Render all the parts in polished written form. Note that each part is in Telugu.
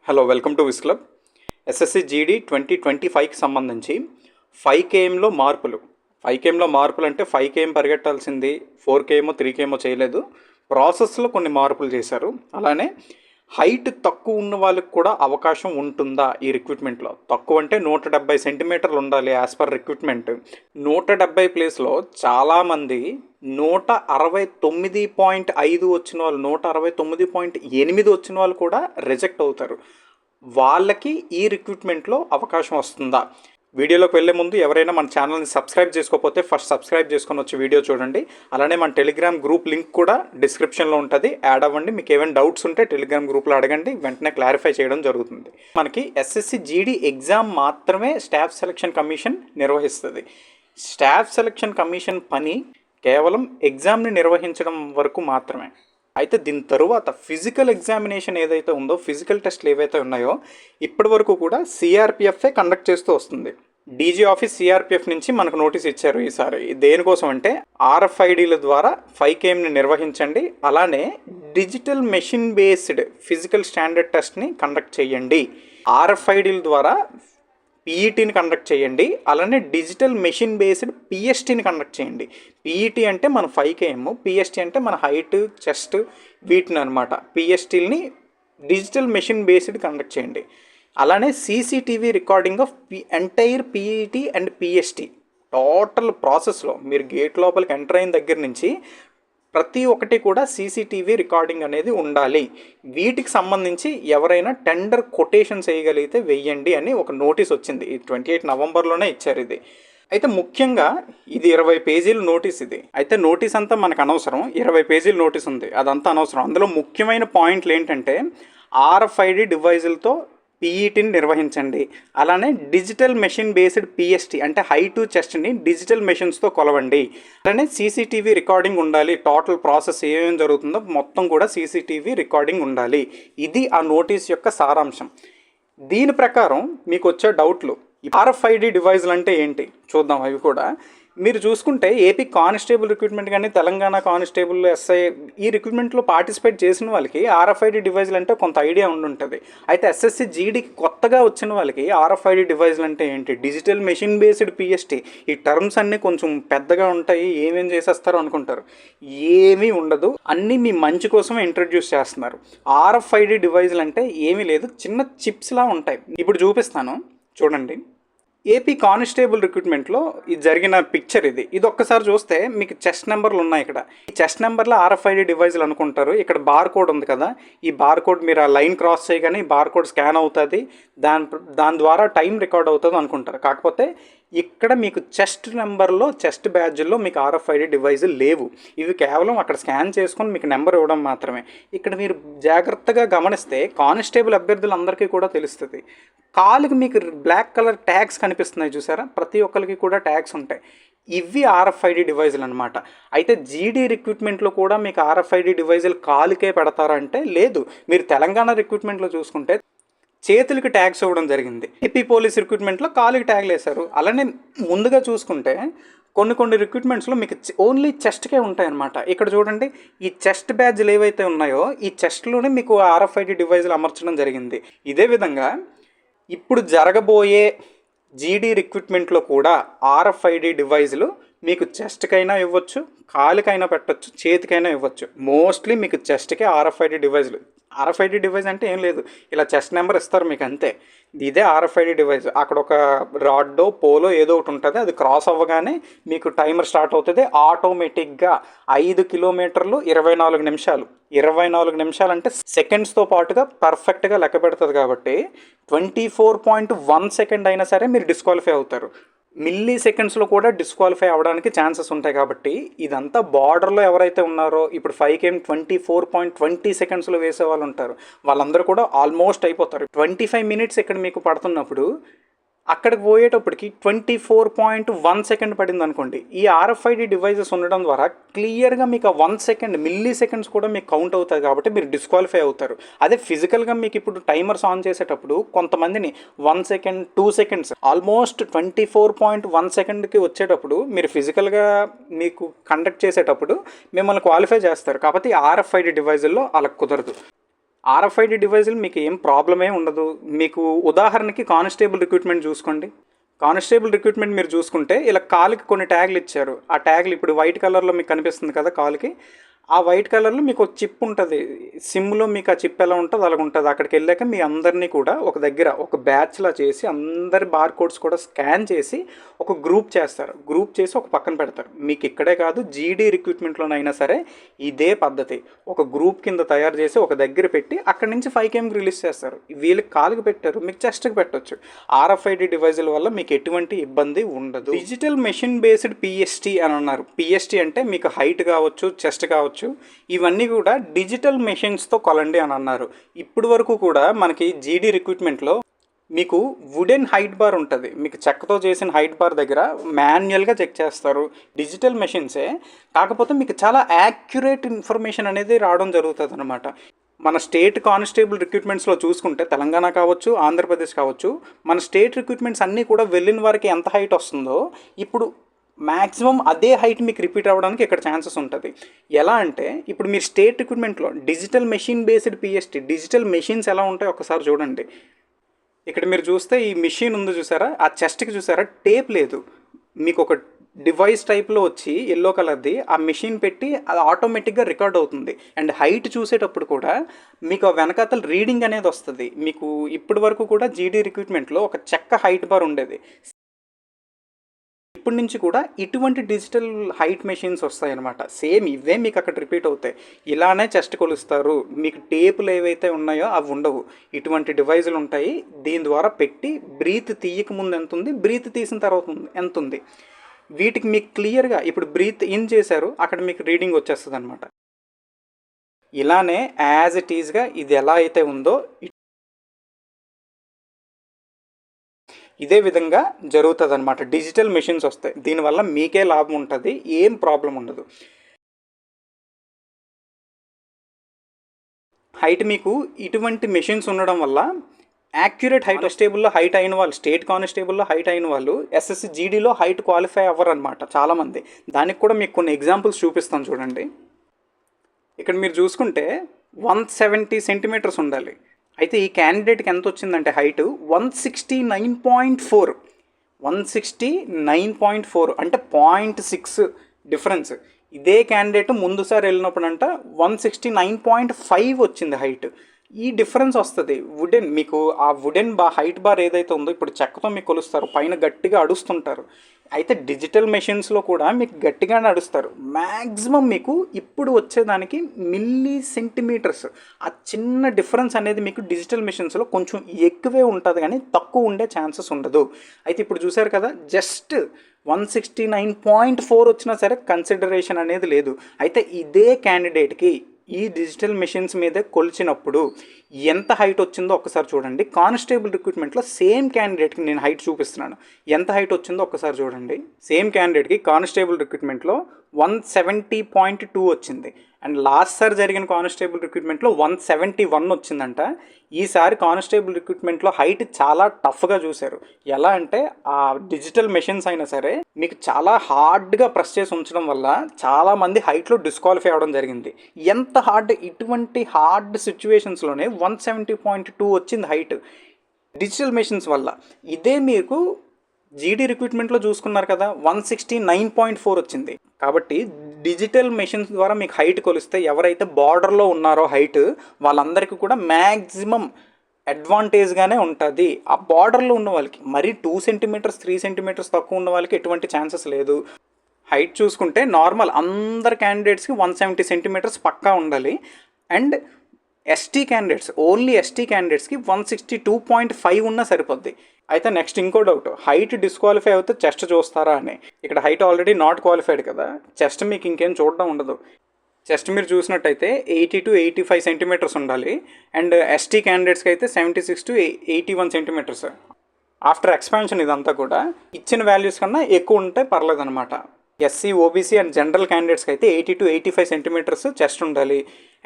హలో, వెల్కమ్ టు విస్ క్లబ్. ఎస్ఎస్సి జీడీ 2025కి సంబంధించి 5KMలో మార్పులు. 5KMలో మార్పులు అంటే 5KM పరిగెట్టాల్సింది 4KM 3KM చేయలేదు. ప్రాసెస్లో కొన్ని మార్పులు చేశారు. అలానే హైట్ తక్కువ ఉన్న వాళ్ళకి కూడా అవకాశం ఉంటుందా ఈ రిక్రూట్మెంట్లో? తక్కువ అంటే 170 సెంటీమీటర్లు ఉండాలి యాజ్ పర్ రిక్రూట్మెంట్. 170 ప్లేస్లో చాలామంది 169.5 వచ్చిన వాళ్ళు, 169.8 వచ్చిన వాళ్ళు కూడా రిజెక్ట్ అవుతారు. వాళ్ళకి ఈ రిక్రూట్మెంట్లో అవకాశం వస్తుందా? వీడియోలోకి వెళ్ళే ముందు ఎవరైనా మన ఛానల్ని సబ్స్క్రైబ్ చేసుకోకపోతే ఫస్ట్ సబ్స్క్రైబ్ చేసుకొని వచ్చి వీడియో చూడండి. అలానే మన టెలిగ్రామ్ గ్రూప్ లింక్ కూడా డిస్క్రిప్షన్లో ఉంటుంది, యాడ్ అవ్వండి. మీకు ఏమైనా డౌట్స్ ఉంటే టెలిగ్రామ్ గ్రూప్లో అడగండి, వెంటనే క్లారిఫై చేయడం జరుగుతుంది. మనకి ఎస్ఎస్సి జీడీ ఎగ్జామ్ మాత్రమే స్టాఫ్ సెలక్షన్ కమిషన్ నిర్వహిస్తుంది. స్టాఫ్ సెలక్షన్ కమిషన్ పని కేవలం ఎగ్జామ్ని నిర్వహించడం వరకు మాత్రమే. అయితే దీని తరువాత ఫిజికల్ ఎగ్జామినేషన్ ఏదైతే ఉందో, ఫిజికల్ టెస్ట్లు ఏవైతే ఉన్నాయో ఇప్పటి వరకు కూడా సిఆర్పిఎఫ్ఏ కండక్ట్ చేస్తూ వస్తుంది. డీజీ ఆఫీస్ సిఆర్పిఎఫ్ నుంచి మనకు నోటీస్ ఇచ్చారు ఈసారి. దేనికోసం అంటే RFIDల ద్వారా 5KMని నిర్వహించండి, అలానే digital machine based physical standard టెస్ట్ని కండక్ట్ చేయండి. RFIDల ద్వారా పీఈటీని కండక్ట్ చేయండి, అలానే డిజిటల్ మెషిన్ బేస్డ్ పిఎస్టీని కండక్ట్ చేయండి. పీఈటీ అంటే మన 5KM, పిఎస్టీ అంటే మన హైట్, చెస్ట్, వీటిని అనమాట. పిఎస్టీని డిజిటల్ మెషిన్ బేస్డ్ కండక్ట్ చేయండి. అలానే CCTV recording of entire PET and PST. Total ప్రాసెస్లో మీరు గేట్ లోపలికి ఎంటర్ అయిన దగ్గర నుంచి ప్రతి ఒక్కటి కూడా సీసీటీవీ రికార్డింగ్ అనేది ఉండాలి. వీటికి సంబంధించి ఎవరైనా టెండర్ కొటేషన్స్ వేయగలిగితే వెయ్యండి అని ఒక నోటీస్ వచ్చింది. 28 నవంబర్లోనే ఇచ్చారు ఇది. అయితే ముఖ్యంగా ఇది 20 పేజీల నోటీస్ ఇది. అయితే నోటీస్ అంతా మనకు అనవసరం, 20 పేజీల నోటీస్ ఉంది, అదంతా అనవసరం. అందులో ముఖ్యమైన పాయింట్లు ఏంటంటే RFID డివైజులతో పీఈటీని నిర్వహించండి, అలానే డిజిటల్ మెషిన్ బేస్డ్ పిఎస్టీ అంటే హైట్, చెస్ట్ని డిజిటల్ మెషిన్స్తో కొలవండి, అలానే సీసీటీవీ రికార్డింగ్ ఉండాలి. టోటల్ ప్రాసెస్ ఏమేమి జరుగుతుందో మొత్తం కూడా సీసీటీవీ రికార్డింగ్ ఉండాలి. ఇది ఆ నోటీస్ యొక్క సారాంశం. దీని ప్రకారం మీకు వచ్చే డౌట్లు, RFID డివైజులు అంటే ఏంటి చూద్దాం. అవి కూడా మీరు చూసుకుంటే ఏపీ కానిస్టేబుల్ రిక్రూట్మెంట్ కానీ తెలంగాణ కానిస్టేబుల్, ఎస్ఐ ఈ రిక్రూట్మెంట్లో పార్టిసిపేట్ చేసిన వాళ్ళకి RFID డివైజులు అంటే కొంత ఐడియా ఉండుంటుంది. అయితే ఎస్ఎస్సి జీడీకి కొత్తగా వచ్చిన వాళ్ళకి RFID డివైజులు అంటే ఏంటి, డిజిటల్ మెషిన్ బేస్డ్ పిఎస్టీ, ఈ టర్మ్స్ అన్నీ కొంచెం పెద్దగా ఉంటాయి, ఏమేం చేసేస్తారో అనుకుంటారు. ఏమీ ఉండదు, అన్నీ మీ మంచి కోసమే ఇంట్రడ్యూస్ చేస్తున్నారు. RFID డివైజులు అంటే ఏమీ లేదు, చిన్న చిప్స్లా ఉంటాయి. ఇప్పుడు చూపిస్తాను చూడండి. ఏపీ కానిస్టేబుల్ రిక్రూట్మెంట్లో ఇది జరిగిన పిక్చర్ ఇది. ఇది ఒక్కసారి చూస్తే మీకు చెస్ట్ నెంబర్లు ఉన్నాయి. ఇక్కడ ఈ చెస్ట్ నెంబర్లో RFID డివైజులు అనుకుంటారు. ఇక్కడ బార్ కోడ్ ఉంది కదా, ఈ బార్ కోడ్ మీరు ఆ లైన్ క్రాస్ చేయగానే ఈ బార్ కోడ్ స్కాన్ అవుతుంది, దాని ద్వారా టైం రికార్డ్ అవుతుంది అనుకుంటారు. కాకపోతే ఇక్కడ మీకు చెస్ట్ నెంబర్లో, చెస్ట్ బ్యాడ్జ్లో మీకు RFID డివైజులు లేవు. ఇవి కేవలం అక్కడ స్కాన్ చేసుకొని మీకు నెంబర్ ఇవ్వడం మాత్రమే. ఇక్కడ మీరు జాగ్రత్తగా గమనిస్తే కానిస్టేబుల్ అభ్యర్థులందరికీ కూడా తెలుస్తుంది. కాలుకి మీకు బ్లాక్ కలర్ ట్యాగ్స్ కనిపిస్తున్నాయి చూసారా, ప్రతి ఒక్కరికి కూడా ట్యాగ్స్ ఉంటాయి. ఇవి RFID డివైజులు అనమాట. అయితే జీడీ రిక్రూట్మెంట్లో కూడా మీకు RFID డివైజులు కాలుకే పెడతారంటే లేదు. మీరు తెలంగాణ రిక్రూట్మెంట్లో చూసుకుంటే చేతులకి ట్యాగ్స్ ఇవ్వడం జరిగింది. ఏపీ పోలీస్ రిక్రూట్మెంట్లో కాలుకి ట్యాగ్లు వేశారు. అలానే ముందుగా చూసుకుంటే కొన్ని రిక్రూట్మెంట్స్లో మీకు ఓన్లీ చెస్ట్కే ఉంటాయన్నమాట. ఇక్కడ చూడండి, ఈ చెస్ట్ బ్యాడ్జ్లు ఏవైతే ఉన్నాయో ఈ చెస్ట్లోనే మీకు RFID డివైజులు అమర్చడం జరిగింది. ఇదే విధంగా ఇప్పుడు జరగబోయే జీడీ రిక్రూట్మెంట్లో కూడా RFID డివైజులు మీకు చెస్ట్కైనా ఇవ్వచ్చు, కాలుకైనా పెట్టచ్చు, చేతికైనా ఇవ్వచ్చు. మోస్ట్లీ మీకు చెస్ట్కే RFID డివైజులు. RFID డివైజ్ అంటే ఏం లేదు, ఇలా చెస్ట్ నెంబర్ ఇస్తారు మీకు అంతే. ఇదే RFID డివైజ్. అక్కడ ఒక రాడ్డో పోలో ఏదో ఒకటి ఉంటుంది, అది క్రాస్ అవ్వగానే మీకు టైమర్ స్టార్ట్ అవుతుంది ఆటోమేటిక్గా. 5 కిలోమీటర్లు 24 నిమిషాలు. 24 నిమిషాలు అంటే సెకండ్స్తో పాటుగా పర్ఫెక్ట్గా లెక్క పెడుతుంది. కాబట్టి 24.1 సెకండ్ అయినా సరే మీరు డిస్క్వాలిఫై అవుతారు. మిల్లీ సెకండ్స్లో కూడా డిస్క్వాలిఫై అవ్వడానికి ఛాన్సెస్ ఉంటాయి. కాబట్టి ఇదంతా బార్డర్లో ఎవరైతే ఉన్నారో, ఇప్పుడు 5KM 24.20 సెకండ్స్లో వేసే వాళ్ళు ఉంటారు, వాళ్ళందరూ కూడా ఆల్మోస్ట్ అయిపోతారు. 25 మినిట్స్ ఇక్కడ మీకు పడుతున్నప్పుడు అక్కడికి పోయేటప్పటికి 24.1 సెకండ్ పడింది అనుకోండి. ఈ RFID డివైజెస్ ఉండడం ద్వారా క్లియర్గా మీకు 1 సెకండ్, మిల్లీ సెకండ్స్ కూడా మీకు కౌంట్ అవుతుంది. కాబట్టి మీరు డిస్క్వాలిఫై అవుతారు. అదే ఫిజికల్గా మీకు ఇప్పుడు టైమర్స్ ఆన్ చేసేటప్పుడు కొంతమందిని 1 సెకండ్, 2 సెకండ్స్, ఆల్మోస్ట్ 24.1 సెకండ్కి వచ్చేటప్పుడు మీరు ఫిజికల్గా మీకు కండక్ట్ చేసేటప్పుడు మిమ్మల్ని క్వాలిఫై చేస్తారు. కాబట్టి RFID డివైజుల్లో అలా కుదరదు. ఆర్ఎఫ్ఐడి డివైజులు మీకు ఏం ప్రాబ్లమే ఉండదు. మీకు ఉదాహరణకి కానిస్టేబుల్ రిక్రూట్మెంట్ చూసుకోండి. కానిస్టేబుల్ రిక్రూట్మెంట్ మీరు చూసుకుంటే ఇలా కాలుకి కొన్ని ట్యాగ్లు ఇచ్చారు. ఆ ట్యాగ్లు ఇప్పుడు వైట్ కలర్లో మీకు కనిపిస్తుంది కదా కాలుకి, ఆ వైట్ కలర్లో మీకు ఒక చిప్ ఉంటుంది. సిమ్లో మీకు ఆ చిప్ ఎలా ఉంటుందో అలాగ ఉంటుంది. అక్కడికి వెళ్ళాక మీ అందరినీ కూడా ఒక దగ్గర ఒక బ్యాచ్లా చేసి అందరి బార్ కోడ్స్ కూడా స్కాన్ చేసి ఒక గ్రూప్ చేస్తారు. గ్రూప్ చేసి ఒక పక్కన పెడతారు. మీకు ఇక్కడే కాదు జీడీ రిక్రూట్మెంట్లోనైనా సరే ఇదే పద్ధతి. ఒక గ్రూప్ కింద తయారు చేసి ఒక దగ్గర పెట్టి అక్కడి నుంచి 5km రిలీజ్ చేస్తారు. వీళ్ళకి కాలుకి పెట్టారు, మీకు చెస్ట్కి పెట్టవచ్చు. ఆర్ఎఫ్ఐడి డివైజుల వల్ల మీకు ఎటువంటి ఇబ్బంది ఉండదు. డిజిటల్ మెషిన్ బేస్డ్ పిఎస్టీ అని అన్నారు. పిఎస్టీ అంటే మీకు హైట్ కావచ్చు, చెస్ట్ కావచ్చు, ఇవన్నీ కూడా డిజిటల్ మెషిన్స్తో కొలండి అని అన్నారు. ఇప్పటి వరకు కూడా మనకి జీడీ రిక్రూట్మెంట్లో మీకు వుడెన్ హైట్ బార్ ఉంటుంది. మీకు చెక్కతో చేసిన హైట్ బార్ దగ్గర మాన్యువల్గా చెక్ చేస్తారు. డిజిటల్ మెషిన్సే, కాకపోతే మీకు చాలా యాక్యురేట్ ఇన్ఫర్మేషన్ అనేది రావడం జరుగుతుంది అనమాట. మన స్టేట్ కానిస్టేబుల్ రిక్రూట్మెంట్స్లో చూసుకుంటే తెలంగాణ కావచ్చు, ఆంధ్రప్రదేశ్ కావచ్చు, మన స్టేట్ రిక్రూట్మెంట్స్ అన్నీ కూడా వెళ్ళిన వారికి ఎంత హైట్ వస్తుందో ఇప్పుడు మ్యాక్సిమం అదే హైట్ మీకు రిపీట్ అవ్వడానికి ఇక్కడ ఛాన్సెస్ ఉంటుంది. ఎలా అంటే ఇప్పుడు మీరు స్టేట్ రిక్రూట్మెంట్లో digital machine based PST digital machines ఎలా ఉంటాయో ఒకసారి చూడండి. ఇక్కడ మీరు చూస్తే ఈ మెషిన్ ఉంది చూసారా, ఆ చెస్ట్కి చూసారా టేప్ లేదు. మీకు ఒక డివైస్ టైప్లో వచ్చి ఎల్లో కలర్ది ఆ మెషిన్ పెట్టి అది ఆటోమేటిక్గా రికార్డ్ అవుతుంది. అండ్ హైట్ చూసేటప్పుడు కూడా మీకు ఆ వెనకాతల రీడింగ్ అనేది వస్తుంది. మీకు ఇప్పటి వరకు కూడా జీడీ రిక్రూట్మెంట్లో ఒక చెక్క హైట్ బార్ ఉండేది. ఇప్పటి నుంచి కూడా ఇటువంటి డిజిటల్ హైట్ మెషిన్స్ వస్తాయన్నమాట. సేమ్ ఇవే మీకు అక్కడ రిపీట్ అవుతాయి. ఇలానే చెస్ట్ కొలుస్తారు. మీకు టేపులు ఏవైతే ఉన్నాయో అవి ఉండవు. ఇటువంటి డివైజులు ఉంటాయి. దీని ద్వారా పెట్టి బ్రీత్ తీయక ముందు ఎంత ఉంది, బ్రీత్ తీసిన తర్వాత ఎంత ఉంది, వీటికి మీకు క్లియర్గా ఇప్పుడు బ్రీత్ ఇన్ చేశారు, అక్కడ మీకు రీడింగ్ వచ్చేస్తుంది అనమాట. ఇలానే యాజ్ ఇట్ ఈజ్గా ఇది ఎలా అయితే ఉందో ఇదే విధంగా జరుగుతుంది అనమాట. డిజిటల్ మెషిన్స్ వస్తాయి. దీనివల్ల మీకే లాభం ఉంటుంది, ఏం ప్రాబ్లం ఉండదు. హైట్ మీకు ఇటువంటి మెషిన్స్ ఉండడం వల్ల యాక్యురేట్ హైట్ కానిస్టేబుల్లో హైట్ అయిన వాళ్ళు, స్టేట్ కానిస్టేబుల్లో హైట్ అయిన వాళ్ళు ఎస్ఎస్సి జీడీలో హైట్ క్వాలిఫై అవ్వరు అనమాట చాలామంది. దానికి కూడా మీకు కొన్ని ఎగ్జాంపుల్స్ చూపిస్తాను చూడండి. ఇక్కడ మీరు చూసుకుంటే 170 సెంటీమీటర్స్ ఉండాలి. అయితే ఈ క్యాండిడేట్కి ఎంత వచ్చిందంటే హైట్ 169.4. 169.4 అంటే 0.6 డిఫరెన్స్. ఇదే క్యాండిడేట్ ముందుసారి వెళ్ళినప్పుడు అంట 169.5 వచ్చింది హైట్. ఈ డిఫరెన్స్ వస్తుంది. వుడెన్ మీకు ఆ వుడెన్ హైట్ బార్ ఏదైతే ఉందో ఇప్పుడు చెక్కతో మీకు కొలుస్తారు, పైన గట్టిగా అడుస్తుంటారు. అయితే డిజిటల్ మెషిన్స్లో కూడా మీకు గట్టిగానే అడుస్తారు. మ్యాక్సిమం మీకు ఇప్పుడు వచ్చేదానికి మిల్లీ సెంటీమీటర్స్ ఆ చిన్న డిఫరెన్స్ అనేది మీకు డిజిటల్ మెషిన్స్లో కొంచెం ఎక్కువే ఉంటుంది, కానీ తక్కువ ఉండే ఛాన్సెస్ ఉండదు. అయితే ఇప్పుడు చూసారు కదా, జస్ట్ 169.4 వచ్చినా సరే కన్సిడరేషన్ అనేది లేదు. అయితే ఇదే క్యాండిడేట్కి ఈ డిజిటల్ మెషిన్స్ మీదే కొలిచినప్పుడు ఎంత హైట్ వచ్చిందో ఒకసారి చూడండి. కానిస్టేబుల్ రిక్రూట్మెంట్లో సేమ్ క్యాండిడేట్కి నేను హైట్ చూపిస్తున్నాను, ఎంత హైట్ వచ్చిందో ఒకసారి చూడండి. సేమ్ క్యాండిడేట్కి కానిస్టేబుల్ రిక్రూట్మెంట్లో 170.2 వచ్చింది. అండ్ లాస్ట్ సారి జరిగిన కానిస్టేబుల్ రిక్రూట్మెంట్లో 171 వచ్చిందంట. ఈసారి కానిస్టేబుల్ రిక్రూట్మెంట్లో హైట్ చాలా టఫ్గా చూశారు. ఎలా అంటే ఆ డిజిటల్ మెషిన్స్ అయినా సరే మీకు చాలా హార్డ్గా ప్రెస్ చేసి ఉంచడం వల్ల చాలామంది హైట్లో డిస్క్వాలిఫై అవ్వడం జరిగింది. ఎంత హార్డ్, ఇటువంటి హార్డ్ సిచ్యువేషన్స్లోనే 170.2 వచ్చింది హైట్ డిజిటల్ మెషిన్స్ వల్ల. ఇదే మీకు జీడీ రిక్రూట్మెంట్లో చూసుకున్నారు కదా, 169.4 వచ్చింది. కాబట్టి డిజిటల్ మెషిన్స్ ద్వారా మీకు హైట్ కొలిస్తే ఎవరైతే బార్డర్లో ఉన్నారో హైట్ వాళ్ళందరికీ కూడా మ్యాక్సిమం అడ్వాంటేజ్గానే ఉంటుంది. ఆ బార్డర్లో ఉన్న వాళ్ళకి మరీ 2 సెంటీమీటర్స్ 3 సెంటీమీటర్స్ తక్కువ ఉన్న వాళ్ళకి ఎటువంటి ఛాన్సెస్ లేదు. హైట్ చూసుకుంటే నార్మల్ అందరు క్యాండిడేట్స్కి 170 సెంటీమీటర్స్ పక్కా ఉండాలి. And ST candidates, only ST క్యాండిడేట్స్కి 162.5 ఉన్నా సరిపోద్ది. అయితే నెక్స్ట్ ఇంకో డౌట్, హైట్ డిస్క్వాలిఫై అవుతే చెస్ట్ చూస్తారా అని. ఇక్కడ హైట్ ఆల్రెడీ నాట్ క్వాలిఫైడ్ కదా, చెస్ట్ మీకు ఇంకేం చూడడం ఉండదు. చెస్ట్ మీరు చూసినట్టయితే 80 to 85 సెంటీమీటర్స్ ఉండాలి. అండ్ ఎస్టీ క్యాండిడేట్స్కి అయితే 76 to 81 సెంటీమీటర్స్. ఆఫ్టర్ ఎక్స్పాన్షన్ ఇదంతా కూడా ఇచ్చిన వాల్యూస్ కన్నా ఎక్కువ ఉంటే పర్లేదు అనమాట. ఎస్సీ, ఓబీసీ అండ్ జనరల్ క్యాండిడేట్స్కి అయితే 80 to 85 సెంటీమీటర్స్ చెస్ట్ ఉండాలి.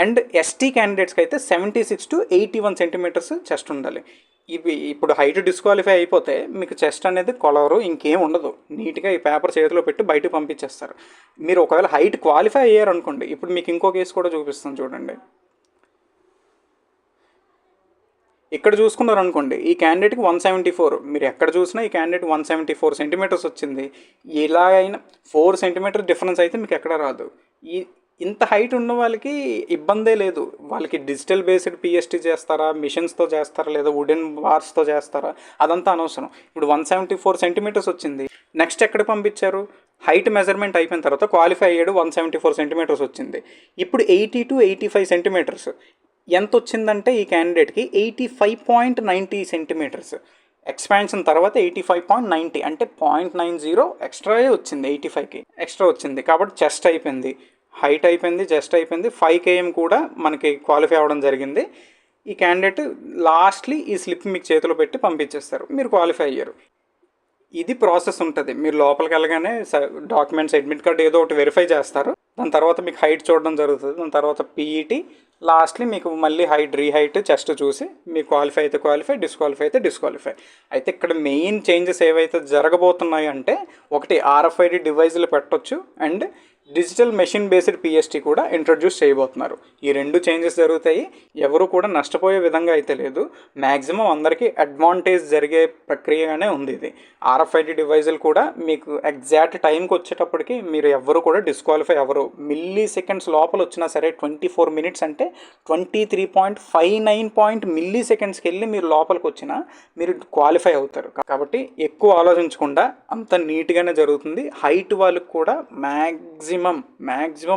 అండ్ ఎస్టీ క్యాండిడేట్స్కి అయితే 76 to 81 సెంటీమీటర్స్ చెస్ట్ ఉండాలి. ఇవి ఇప్పుడు హైట్ డిస్క్వాలిఫై అయిపోతే మీకు చెస్ట్ అనేది కొలవరు, ఇంకేం ఉండదు. నీట్గా ఈ పేపర్ చేతిలో పెట్టి బయటకు పంపించేస్తారు. మీరు ఒకవేళ హైట్ క్వాలిఫై అయ్యారనుకోండి, ఇప్పుడు మీకు ఇంకో కేసు కూడా చూపిస్తాను చూడండి. ఇక్కడ చూసుకున్నారనుకోండి, ఈ క్యాండిడేట్కి 174, మీరు ఎక్కడ చూసినా ఈ క్యాండిడేట్ 174 సెంటీమీటర్స్ వచ్చింది. ఇలా అయినా 4 సెంటీమీటర్ డిఫరెన్స్ అయితే మీకు ఎక్కడ రాదు. ఇంత హైట్ ఉన్న వాళ్ళకి ఇబ్బందే లేదు. వాళ్ళకి డిజిటల్ బేస్డ్ పిఎస్టీ చేస్తారా, మిషన్స్తో చేస్తారా, లేదా వుడెన్ బార్స్తో చేస్తారా, అదంతా అనవసరం. ఇప్పుడు 174 సెంటీమీటర్స్ వచ్చింది. నెక్స్ట్ ఎక్కడ పంపించారు? హైట్ మెజర్మెంట్ అయిపోయిన తర్వాత క్వాలిఫై అయ్యాడు, 174 సెంటీమీటర్స్ వచ్చింది. ఇప్పుడు 80 to 85 సెంటీమీటర్స్ ఎంత వచ్చిందంటే ఈ క్యాండిడేట్కి 85.90 సెంటీమీటర్స్. ఎక్స్పాన్షన్ తర్వాత 85.90 అంటే 0.90 ఎక్స్ట్రాయే వచ్చింది. 85కి ఎక్స్ట్రా వచ్చింది కాబట్టి చెస్ట్ అయిపోయింది, హైట్ అయిపోయింది, చెస్ట్ అయిపోయింది. 5 km కూడా మనకి క్వాలిఫై అవ్వడం జరిగింది. ఈ క్యాండిడేట్ లాస్ట్లీ ఈ స్లిప్ మీకు చేతిలో పెట్టి పంపించేస్తారు, మీరు క్వాలిఫై అయ్యారు. ఇది ప్రాసెస్ ఉంటుంది. మీరు లోపలికి వెళ్ళగానే డాక్యుమెంట్స్, అడ్మిట్ కార్డ్ ఏదో ఒకటి వెరిఫై చేస్తారు. దాని తర్వాత మీకు హైట్ చూడడం జరుగుతుంది. దాని తర్వాత పీఈటీ, లాస్ట్లీ మీకు మళ్ళీ రీహైట్, చెస్ట్ చూసి మీకు క్వాలిఫై అయితే క్వాలిఫై, డిస్క్వాలిఫై అయితే డిస్క్వాలిఫై. అయితే ఇక్కడ మెయిన్ చేంజెస్ ఏవైతే జరగబోతున్నాయి అంటే, ఒకటి RFID డివైజులు పెట్టొచ్చు and digital machine based PST కూడా ఇంట్రడ్యూస్ చేయబోతున్నారు. ఈ 2 చేంజెస్ జరుగుతాయి. ఎవరు కూడా నష్టపోయే విధంగా అయితే లేదు. మ్యాక్సిమం అందరికీ అడ్వాంటేజ్ జరిగే ప్రక్రియగానే ఉంది ఇది. RFID డివైజులు కూడా మీకు ఎగ్జాక్ట్ టైంకి వచ్చేటప్పటికి మీరు ఎవ్వరు కూడా డిస్క్వాలిఫై అవ్వరు. మిల్లీ సెకండ్స్ లోపల వచ్చినా సరే, 24 మినిట్స్ అంటే 23.59 మిల్లీ సెకండ్స్కి వెళ్ళి మీరు లోపలికి వచ్చినా మీరు క్వాలిఫై అవుతారు. కాబట్టి ఎక్కువ ఆలోచించకుండా అంత నీట్గానే జరుగుతుంది. హైట్ వాళ్ళకి కూడా మ్యాక్సిమం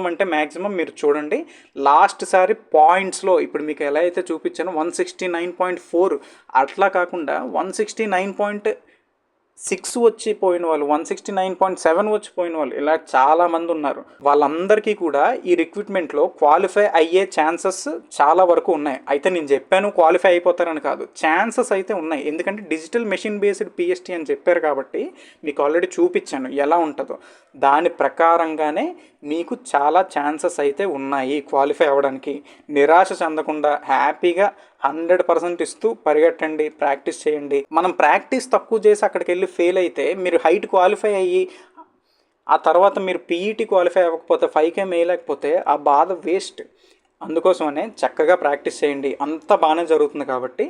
అంటే మ్యాక్సిమం మీరు చూడండి. లాస్ట్ సారి పాయింట్స్లో ఇప్పుడు మీకు ఎలా అయితే చూపించానో 169.4 అట్లా కాకుండా 169.6 వచ్చిపోయిన వాళ్ళు, 169.7 వచ్చిపోయిన వాళ్ళు, ఇలా చాలామంది ఉన్నారు. వాళ్ళందరికీ కూడా ఈ రిక్రూట్మెంట్లో క్వాలిఫై అయ్యే ఛాన్సెస్ చాలా వరకు ఉన్నాయి. అయితే నేను చెప్పాను క్వాలిఫై అయిపోతారని కాదు, ఛాన్సెస్ అయితే ఉన్నాయి. ఎందుకంటే డిజిటల్ మెషిన్ బేస్డ్ పిఎస్టీ అని చెప్పారు కాబట్టి మీకు ఆల్రెడీ చూపించాను ఎలా ఉంటుందో. దాని ప్రకారంగానే మీకు చాలా ఛాన్సెస్ అయితే ఉన్నాయి క్వాలిఫై అవ్వడానికి. నిరాశ చెందకుండా హ్యాపీగా 100% ఇస్తూ పరిగెట్టండి, ప్రాక్టీస్ చేయండి. మనం ప్రాక్టీస్ తక్కువ చేసి అక్కడికి వెళ్ళి ఫెయిల్ అయితే, మీరు హైట్ క్వాలిఫై అయ్యి ఆ తర్వాత మీరు పీఈటీ క్వాలిఫై అవ్వకపోతే, 5 km వేయలేకపోతే ఆ బాధ వేస్ట్. అందుకోసమనే చక్కగా ప్రాక్టీస్ చేయండి. అంత బాగానే జరుగుతుంది కాబట్టి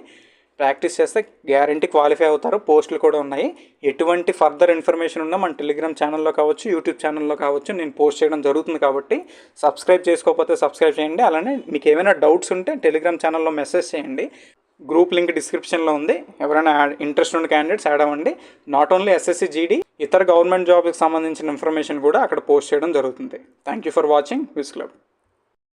ప్రాక్టీస్ చేస్తే గ్యారంటీ క్వాలిఫై అవుతారు. పోస్టులు కూడా ఉన్నాయి. ఎటువంటి ఫర్దర్ ఇన్ఫర్మేషన్ ఉన్నా మన టెలిగ్రామ్ ఛానల్లో కావచ్చు, యూట్యూబ్ ఛానల్లో కావచ్చు నేను పోస్ట్ చేయడం జరుగుతుంది. కాబట్టి సబ్స్క్రైబ్ చేసుకోకపోతే సబ్స్క్రైబ్ చేయండి. అలానే మీకు ఏమైనా డౌట్స్ ఉంటే టెలిగ్రామ్ ఛానల్లో మెసేజ్ చేయండి. గ్రూప్ లింక్ డిస్క్రిప్షన్లో ఉంది. ఎవరైనా ఇంట్రెస్ట్ ఉన్న క్యాండిడేట్స్ యాడ్ అవ్వండి. నాట్ ఓన్లీ SSC GD, ఇతర గవర్నమెంట్ జాబ్కి సంబంధించిన ఇన్ఫర్మేషన్ కూడా అక్కడ పోస్ట్ చేయడం జరుగుతుంది. Thank you for watching quiz club.